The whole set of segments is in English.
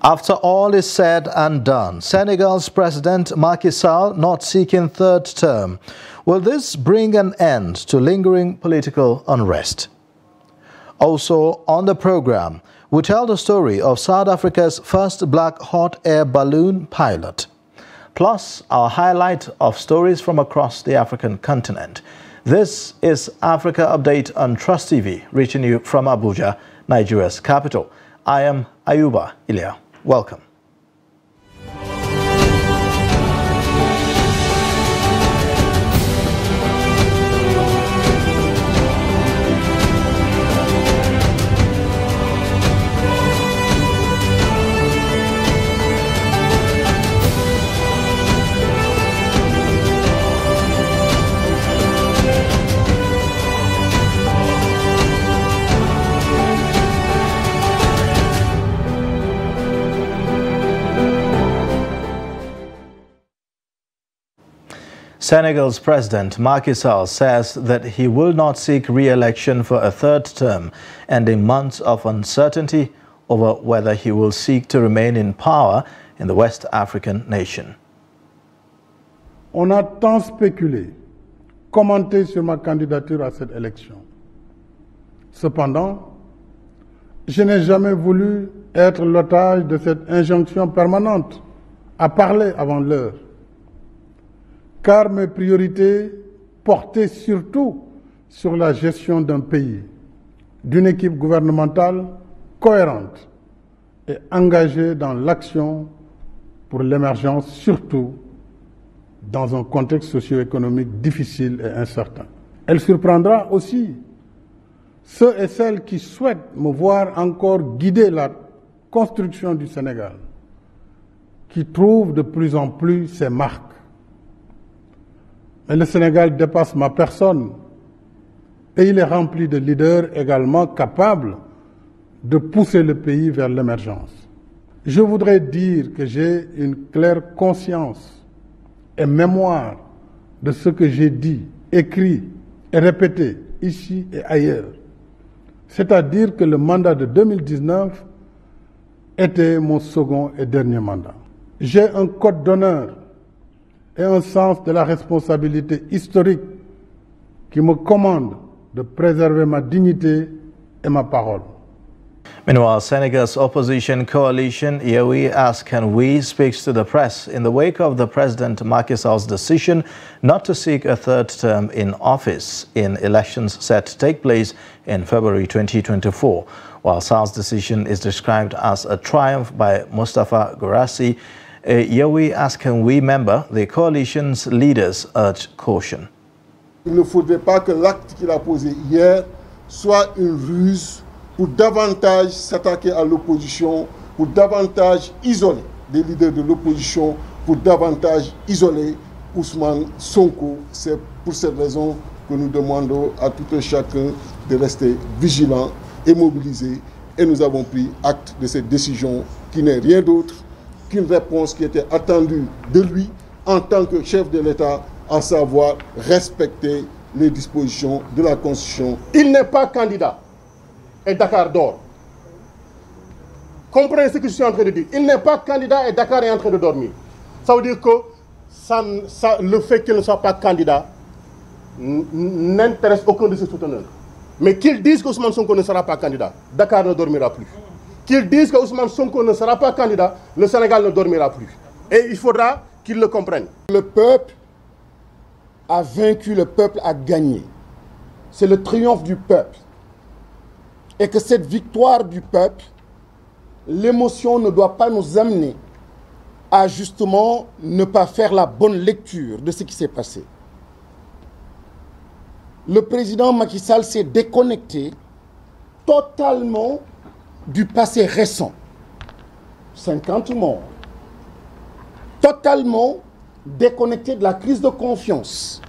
After all is said and done, Senegal's President Macky Sall not seeking third term. Will this bring an end to lingering political unrest? Also on the program, we tell the story of South Africa's first black hot air balloon pilot. Plus, our highlight of stories from across the African continent. This is Africa Update on Trust TV, reaching you from Abuja, Nigeria's capital. I am Ayuba Ilya. Welcome. Senegal's President Macky Sall says that he will not seek re-election for a third term, ending months of uncertainty over whether he will seek to remain in power in the West African nation. On a tant spéculé, commenté sur ma candidature à cette élection. Cependant, je n'ai jamais voulu être l'otage de cette injonction permanente à parler avant l'heure, car mes priorités portaient surtout sur la gestion d'un pays, d'une équipe gouvernementale cohérente et engagée dans l'action pour l'émergence, surtout dans un contexte socio-économique difficile et incertain. Elle surprendra aussi ceux et celles qui souhaitent me voir encore guider la construction du Sénégal, qui trouve de plus en plus ses marques. Mais le Sénégal dépasse ma personne et il est rempli de leaders également capables de pousser le pays vers l'émergence. Je voudrais dire que j'ai une claire conscience et mémoire de ce que j'ai dit, écrit et répété ici et ailleurs. C'est-à-dire que le mandat de 2019 était mon second et dernier mandat. J'ai un code d'honneur et un sens de la responsabilité historique qui me commande de préserver ma dignité et ma parole. Meanwhile, Senegal's opposition coalition, Yewwi Askan Wi, speaks to the press in the wake of the President Macky Sall's decision not to seek a third term in office in elections set to take place in February 2024. While Sall's decision is described as a triumph by Mustafa Guirassy, a Yewwi Askan Wi member, the coalition's leaders urged caution. Il ne faudrait pas que l'acte qu'il a posé hier soit une ruse pour davantage s'attaquer à l'opposition, pour davantage isoler des leaders de l'opposition, pour davantage isoler Ousmane Sonko. C'est pour cette raison que nous demandons à tout un chacun de rester vigilant et mobilisé. Et nous avons pris acte de cette décision qui n'est rien d'autre qu'une réponse qui était attendue de lui en tant que chef de l'État, à savoir respecter les dispositions de la Constitution. Il n'est pas candidat et Dakar dort. Comprenez ce que je suis en train de dire. Il n'est pas candidat et Dakar est en train de dormir. Ça veut dire que le fait qu'il ne soit pas candidat n'intéresse aucun de ses souteneurs. Mais qu'ils disent qu'Ousmane Sonko ne sera pas candidat, Dakar ne dormira plus. Qu'ils disent que Ousmane Sonko ne sera pas candidat, le Sénégal ne dormira plus. Et il faudra qu'ils le comprennent. Le peuple a vaincu, le peuple a gagné. C'est le triomphe du peuple. Et que cette victoire du peuple, l'émotion ne doit pas nous amener à justement ne pas faire la bonne lecture de ce qui s'est passé. Le président Macky Sall s'est déconnecté totalement du passé récent. 50 morts. Totalement déconnecté de la crise de confiance.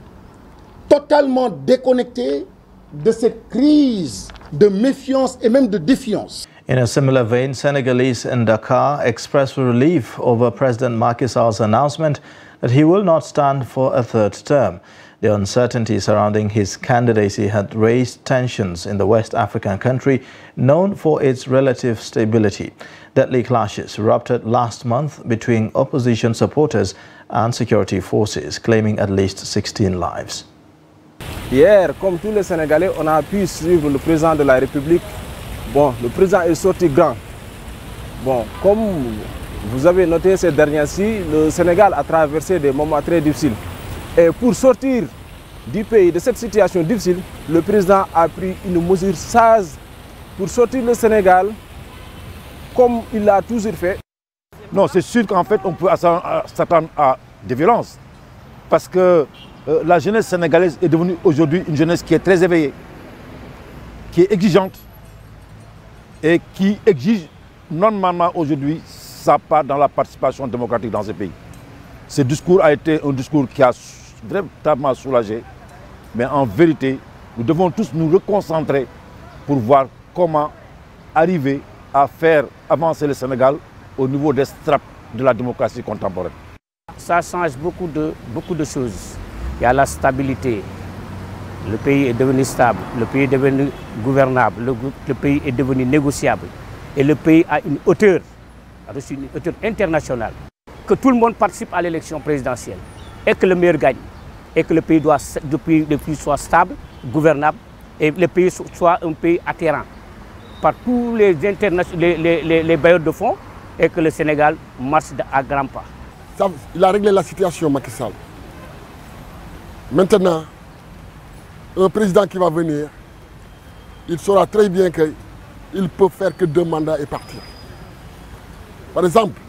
Totalement déconnecté de cette crise de méfiance et même de défiance. In a similar vein, Senegalese in Dakar expressed relief over President Macky Sall's announcement that he will not stand for a third term. The uncertainty surrounding his candidacy had raised tensions in the West African country known for its relative stability. Deadly clashes erupted last month between opposition supporters and security forces, claiming at least 16 lives. Hier, comme tous les Sénégalais, on a pu suivre le président de la République. Bon, le président est sorti grand. Bon, comme vous avez noté ces derniers-ci, le Sénégal a traversé des moments très difficiles. Et pour sortir du pays de cette situation difficile, le président a pris une mesure sage pour sortir le Sénégal comme il l'a toujours fait. Non, c'est sûr qu'en fait, on peut s'attendre à des violences. Parce que la jeunesse sénégalaise est devenue aujourd'hui une jeunesse qui est très éveillée, qui est exigeante et qui exige normalement aujourd'hui sa part dans la participation démocratique dans ce pays. Ce discours a été un discours qui a véritablement soulagé, mais en vérité, nous devons tous nous reconcentrer pour voir comment arriver à faire avancer le Sénégal au niveau des strates de la démocratie contemporaine. Ça change beaucoup de choses. Il y a la stabilité. Le pays est devenu stable, le pays est devenu gouvernable, le pays est devenu négociable. Et le pays a une hauteur internationale. Que tout le monde participe à l'élection présidentielle et que le meilleur gagne. Et que le pays soit stable, gouvernable et le pays soit un pays attirant par tous les bailleurs de fonds et que le Sénégal marche à grands pas. Il a réglé la situation, Macky Sall. Maintenant, un président qui va venir, il saura très bien qu'il peut faire que 2 mandats et partir. Par exemple,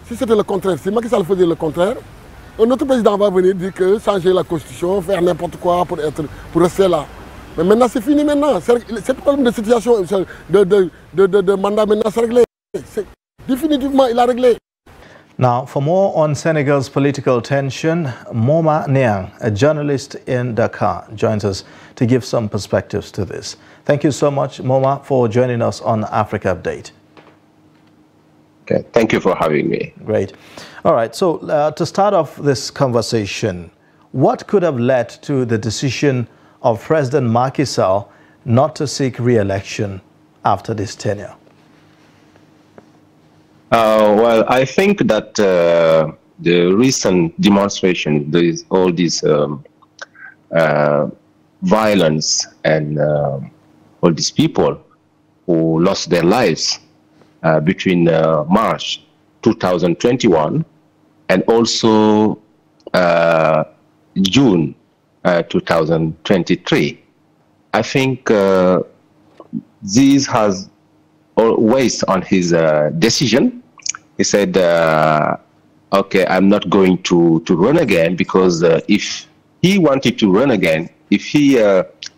si c'était le contraire, si Macky Sall faisait le contraire, un autre président va venir dire que changer la constitution, faire n'importe quoi pour rester là. Mais maintenant, c'est fini maintenant. Ce problème de situation, de mandat maintenant, c'est réglé. Définitivement, il a réglé. Now, for more on Senegal's political tension, Moma Niang, a journalist in Dakar, joins us to give some perspectives to this. Thank you so much, Moma, for joining us on Africa Update. Okay, thank you for having me. Great. All right, so to start off this conversation, what could have led to the decision of President Macky Sall not to seek re-election after this tenure? Well, I think that the recent demonstration, all this violence and all these people who lost their lives between March 2021 and also June 2023. I think this has weight on his decision. He said, okay, I'm not going to run again because if he wanted to run again, if he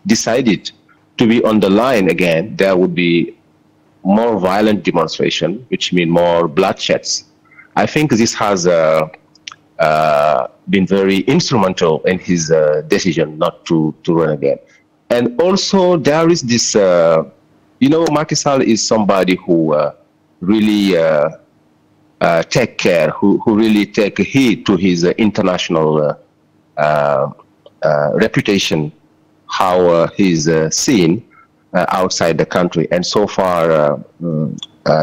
decided to be on the line again, there would be more violent demonstration, which means more bloodsheds. I think this has been very instrumental in his decision not to run again. And also there is this, you know, Macky Sall is somebody who really take care, who really take heed to his international reputation, how he's seen outside the country. And so far,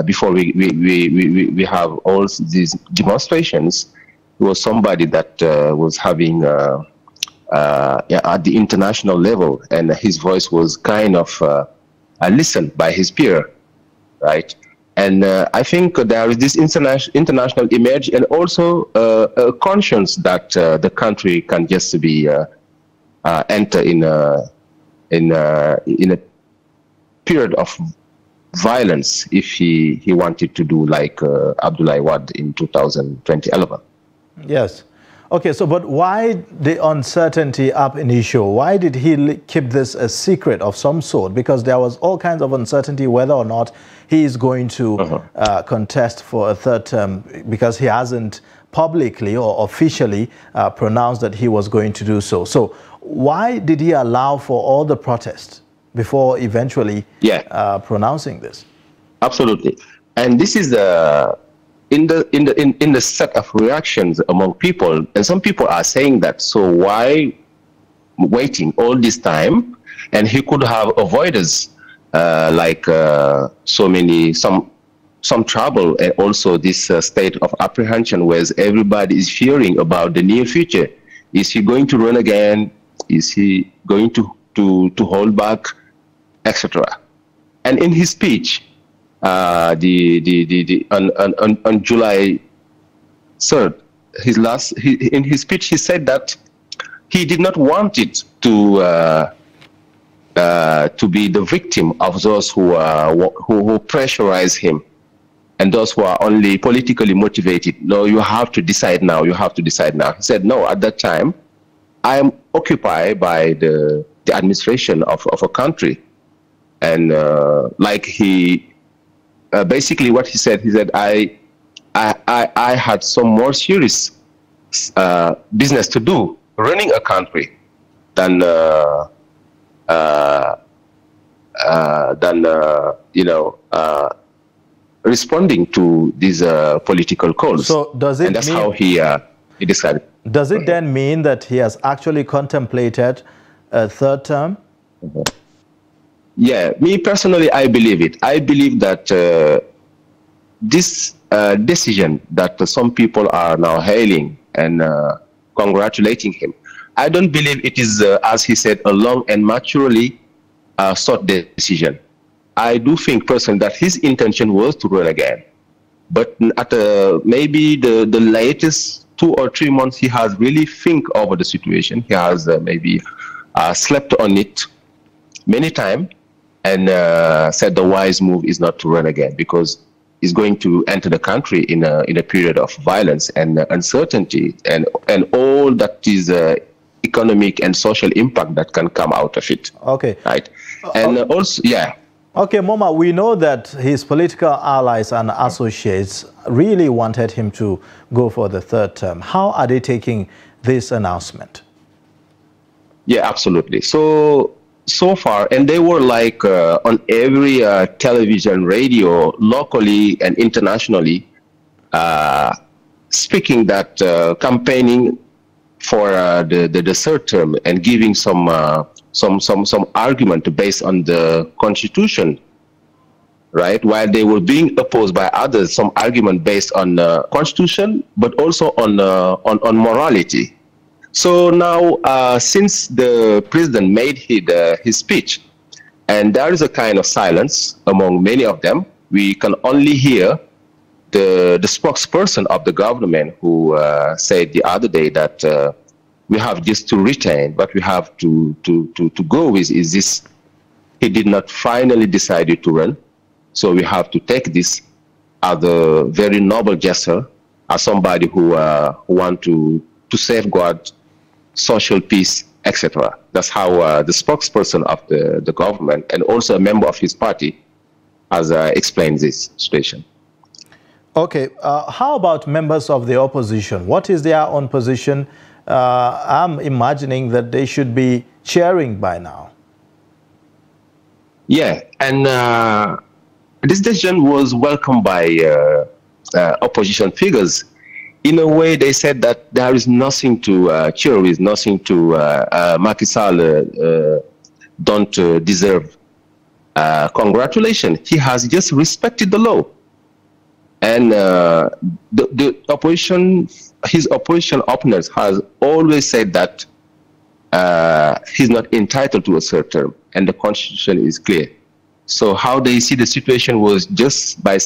before we have all these demonstrations, he was somebody that was having at the international level, and his voice was kind of listened by his peer, right? And I think there is this international image and also a conscience that the country can just be enter in a period of violence if he wanted to do like Abdoulaye Wade in 2011. Yes. Okay, so but why the uncertainty up initio? Why did he keep this a secret of some sort? Because there was all kinds of uncertainty whether or not he is going to contest for a third term, because he hasn't publicly or officially pronounced that he was going to do so. So why did he allow for all the protests before eventually pronouncing this? Absolutely. And this is in the set of reactions among people, and some people are saying that, so why waiting all this time, and he could have avoided some trouble, and also this state of apprehension where everybody is fearing about the near future. Is he going to run again? Is he going to hold back, etc.? And in his speech, on July 3rd, in his speech, he said that he did not want it to be the victim of those who pressurize him, and those who are only politically motivated. No, you have to decide now. You have to decide now. He said, no, at that time, I am occupied by the administration of a country. And basically what he said, I had some more serious business to do running a country than responding to these political calls. So does it and that's mean, how he decided. Does it then mean that he has actually contemplated a third term? Yeah, me personally, I believe it. I believe that this decision that some people are now hailing and congratulating him, I don't believe it is, as he said, a long and maturely sought decision. I do think personally that his intention was to run again. But at maybe the latest 2 or 3 months, he has really think over the situation. He has maybe slept on it many times, and said the wise move is not to run again, because he's going to enter the country in a period of violence and uncertainty, and all that is economic and social impact that can come out of it. Okay. Right. And also, yeah. Okay, Moma, we know that his political allies and associates really wanted him to go for the third term. How are they taking this announcement? Yeah, absolutely. So far, and they were like on every television, radio, locally and internationally, speaking that campaigning for the third term and giving some argument based on the Constitution, right? While they were being opposed by others, some argument based on the Constitution, but also on morality. So now, since the president made his speech, and there is a kind of silence among many of them, we can only hear the spokesperson of the government who said the other day that we have just to retain, but we have to go with is this. He did not finally decide to run, so we have to take this as a very noble gesture, as somebody who want to safeguard social peace, etc. That's how the spokesperson of the government and also a member of his party has explained this situation. Okay, how about members of the opposition? What is their own position? I'm imagining that they should be cheering by now. Yeah, and this decision was welcomed by opposition figures. In a way, they said that there is nothing to cheer with, nothing to Macky Sall don't deserve congratulations. He has just respected the law. And the opposition, his opposition opponents has always said that he's not entitled to a third term, and the Constitution is clear. So how they see the situation was just by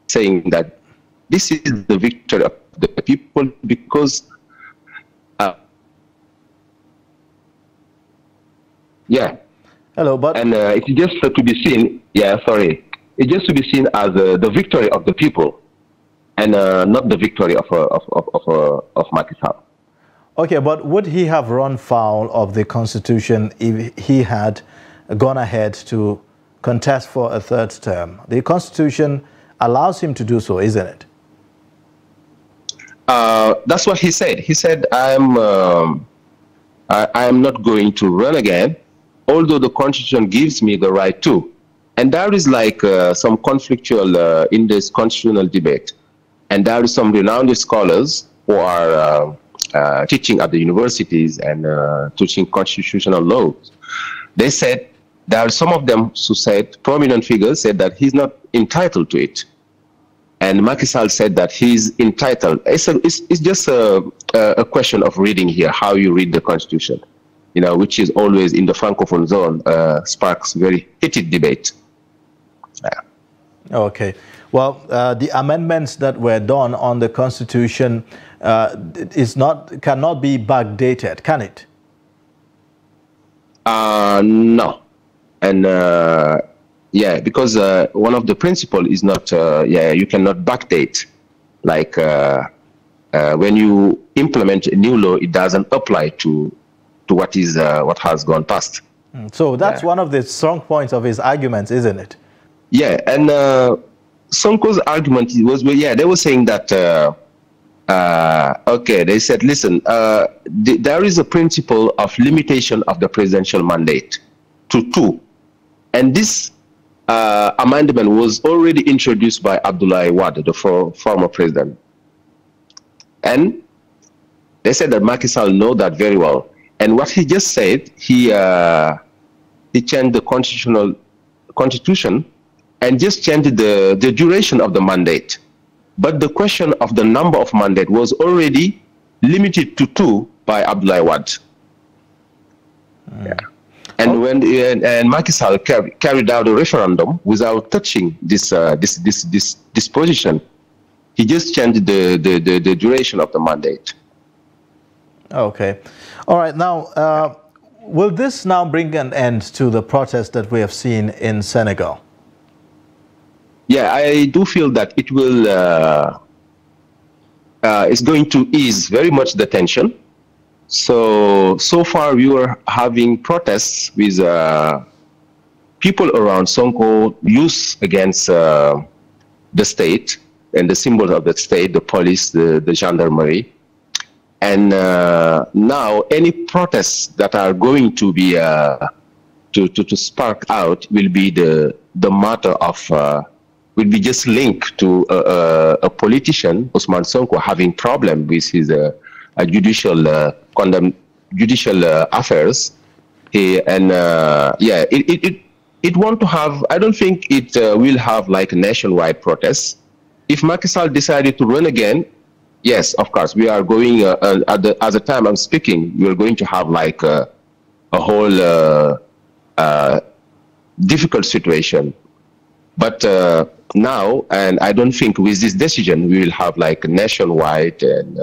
saying that this is the victory of the people, because yeah. Hello, but and it's just to be seen. Yeah, sorry. It's just to be seen as the victory of the people, and not the victory of Macky Sall. Okay, but would he have run foul of the Constitution if he had gone ahead to contest for a third term? The Constitution allows him to do so, isn't it? That's what he said. He said, I am not going to run again, although the Constitution gives me the right to. And there is like some conflictual in this constitutional debate. And there is some renowned scholars who are teaching at the universities and teaching constitutional laws. They said, there are some of them who said, prominent figures said that he's not entitled to it. And Macky Sall said that he's entitled. It's just a question of reading here, how you read the Constitution, you know, which is always in the Francophone zone, sparks very heated debate. Okay. Well, the amendments that were done on the Constitution cannot be backdated, can it? No. And yeah, because one of the principles is not, you cannot backdate. Like when you implement a new law, it doesn't apply to what has gone past. So that's one of the strong points of his arguments, isn't it? Yeah, and Sonko's argument was, well, yeah, they were saying that, okay, they said, listen, there is a principle of limitation of the presidential mandate to 2. And this amendment was already introduced by Abdoulaye Wade, the former president. And they said that Macky Sall know that very well. And what he just said, he changed the constitution and just changed the duration of the mandate. But the question of the number of mandate was already limited to 2 by Abdoulaye Wade. Yeah. And when Macky Sall carried out a referendum without touching this position, he just changed the duration of the mandate. Okay. All right. Now, will this now bring an end to the protest that we have seen in Senegal? Yeah, I do feel that it will. It's going to ease very much the tension. So far we were having protests with people around Sonko, youth against the state and the symbols of the state, the police, the gendarmerie. And now any protests that are going to be to spark out will be the matter of will be just linked to a politician, Ousmane Sonko, having problem with his judicial affairs. It want to have. I don't think it will have like a nationwide protest. If Macky Sall decided to run again, yes, of course, we are going, at the time I'm speaking, we are going to have like a whole difficult situation. But now, and I don't think with this decision, we will have like a nationwide and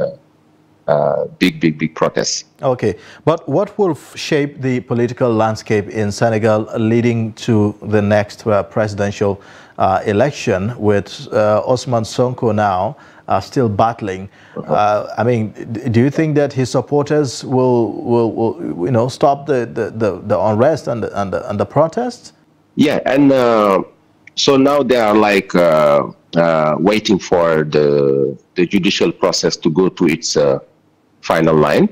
big protests. Okay, but what will shape the political landscape in Senegal leading to the next presidential election with Ousmane Sonko now still battling? I mean, do you think that his supporters will stop the unrest and the protests? Yeah, and so now they are like waiting for the judicial process to go to its final line,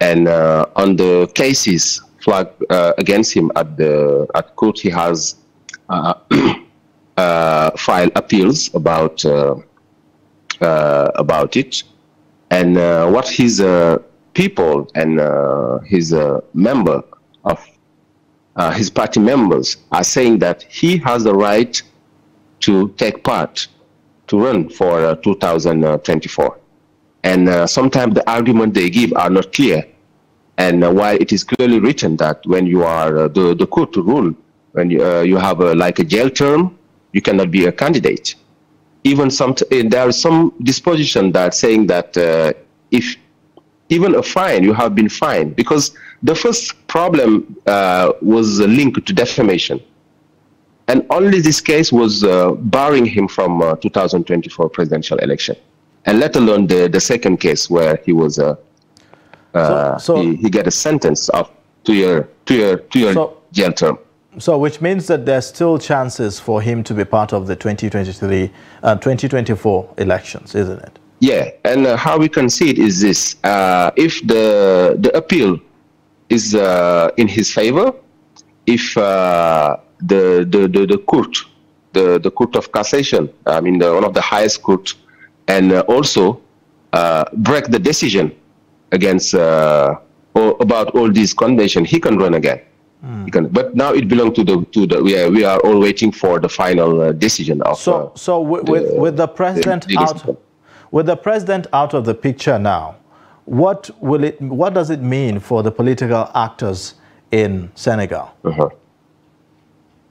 and on the cases flagged against him at court, he has filed appeals about it, and what his people and his member of his party members are saying that he has the right to take part, to run for 2024. And sometimes the argument they give are not clear. And while it is clearly written that when you are the court rule, when you have like a jail term, you cannot be a candidate. Even there is some disposition that saying that if even a fine, you have been fined, because the first problem was linked to defamation. And only this case was barring him from 2024 presidential election. And let alone the second case where he was he got a sentence of 2 year jail term. So which means that there's still chances for him to be part of the 2023 and 2024 elections, isn't it? Yeah, and how we can see it is this: if the appeal is in his favor, if the court, the Court of Cassation, I mean one of the highest court, and also break the decision against about all these conventions, he can run again. He can, but now it belongs to the we are all waiting for the final decision of. So with the president out of the picture now, what does it mean for the political actors in Senegal?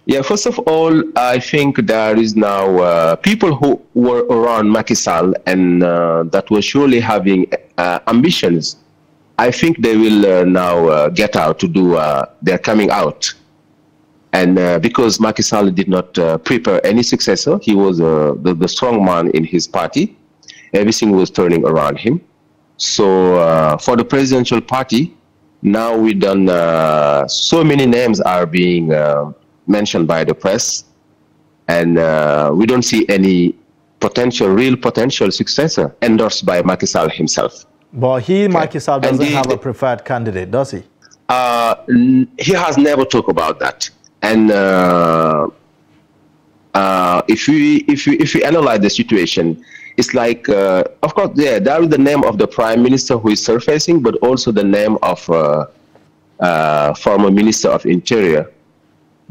Yeah, first of all, I think there is now people who were around Macky Sall and that were surely having ambitions. I think they will now get out to do their coming out. And because Macky Sall did not prepare any successor, he was the strong man in his party. Everything was turning around him. So for the presidential party, now we done, so many names are being mentioned by the press, and we don't see any real potential successor endorsed by Macky Sall himself. But Macky Sall doesn't have a preferred candidate, does he? He has never talked about that. And if we analyze the situation, it's like, of course, there is the name of the prime minister who is surfacing, but also the name of former minister of interior.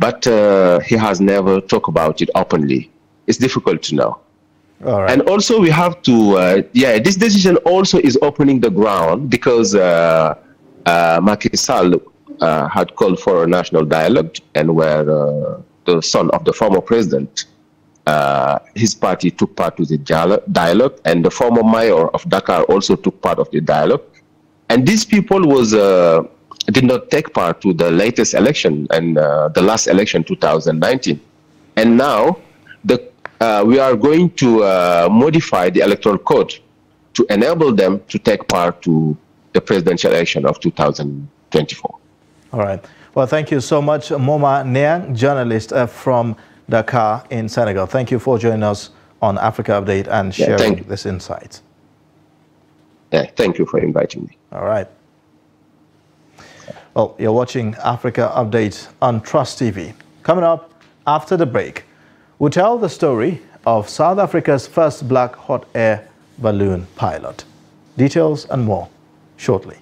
But he has never talked about it openly. It's difficult to know. All right. And also we have to, this decision also is opening the ground because Macky Sall had called for a national dialogue, and where the son of the former president, his party took part to the dialogue, and the former mayor of Dakar also took part of the dialogue. And these people did not take part to the latest election and the last election, 2019. And now we are going to modify the electoral code to enable them to take part to the presidential election of 2024. All right. Well, thank you so much, Moma Niang, journalist from Dakar in Senegal. Thank you for joining us on Africa Update and sharing this insight. Yeah, thank you for inviting me. All right. Well, you're watching Africa Update on Trust TV. Coming up after the break, we'll tell the story of South Africa's first black hot air balloon pilot. Details and more shortly.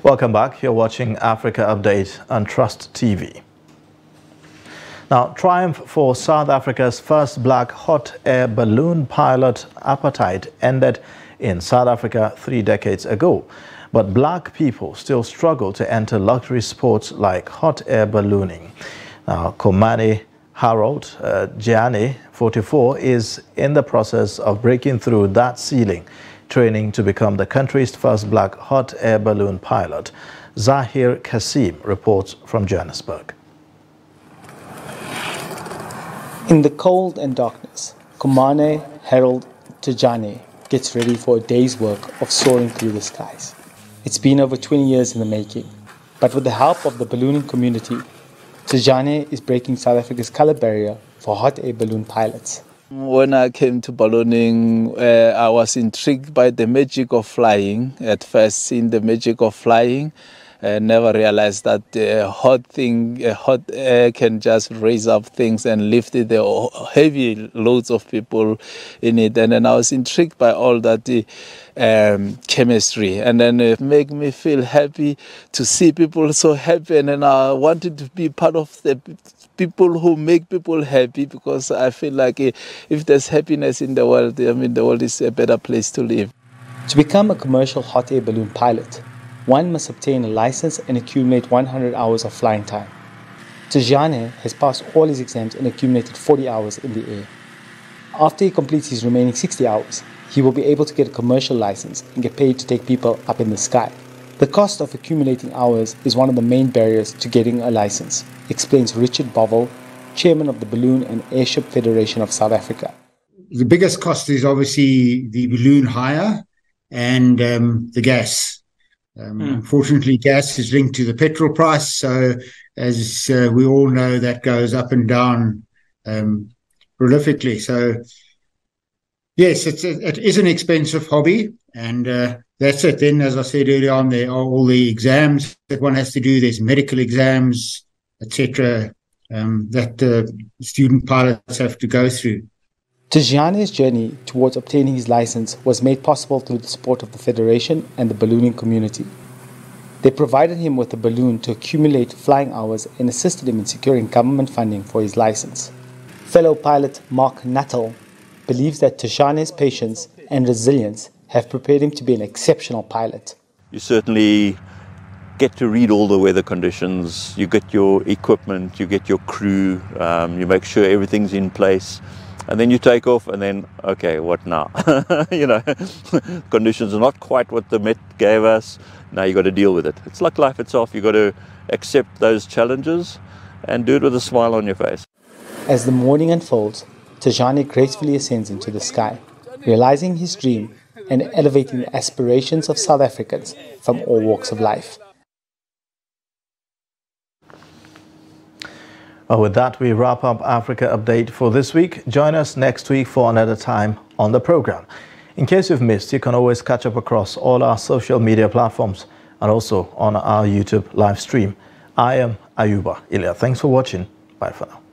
Welcome back. You're watching Africa Update on Trust TV. Now, triumph for South Africa's first black hot air balloon pilot apartheid ended in South Africa 3 decades ago. But black people still struggle to enter luxury sports like hot air ballooning. Now, Komani Harold Gianni, 44, is in the process of breaking through that ceiling, training to become the country's first black hot air balloon pilot. Zahir Kasim reports from Johannesburg. In the cold and darkness, Komane Harold Tejani gets ready for a day's work of soaring through the skies. It's been over 20 years in the making, but with the help of the ballooning community, Tejani is breaking South Africa's color barrier for hot air balloon pilots. When I came to ballooning, I was intrigued by the magic of flying. At first, seeing the magic of flying, I never realized that hot air can just raise up things and lift the heavy loads of people in it. And then I was intrigued by all that chemistry, and then it made me feel happy to see people so happy, and then I wanted to be part of the people who make people happy, because I feel like if there's happiness in the world, I mean, the world is a better place to live. To become a commercial hot air balloon pilot, one must obtain a license and accumulate 100 hours of flying time. Tejani has passed all his exams and accumulated 40 hours in the air. After he completes his remaining 60 hours, he will be able to get a commercial license and get paid to take people up in the sky. The cost of accumulating hours is one of the main barriers to getting a license, explains Richard Bovel, chairman of the Balloon and Airship Federation of South Africa. the biggest cost is obviously the balloon hire and the gas. Unfortunately, gas is linked to the petrol price. So as we all know, that goes up and down prolifically. So yes, it is an expensive hobby, and that's it. Then, as I said earlier on, there are all the exams that one has to do. There's medical exams, etc., that student pilots have to go through. Tijani's journey towards obtaining his license was made possible through the support of the Federation and the ballooning community. They provided him with a balloon to accumulate flying hours and assisted him in securing government funding for his license. Fellow pilot Mark Nuttall believes that Tijani's patience and resilience have prepared him to be an exceptional pilot. You certainly get to read all the weather conditions, you get your equipment, you get your crew, you make sure everything's in place. And then you take off and then, okay, what now? You know, conditions are not quite what the Met gave us. Now you got to deal with it. It's like life itself. You got to accept those challenges and do it with a smile on your face. As the morning unfolds, Tijani gracefully ascends into the sky, realizing his dream and elevating the aspirations of South Africans from all walks of life. Well, with that, we wrap up Africa Update for this week. Join us next week for another time on the program. In case you've missed, you can always catch up across all our social media platforms and also on our YouTube live stream. I am Ayuba Ilya. Thanks for watching. Bye for now.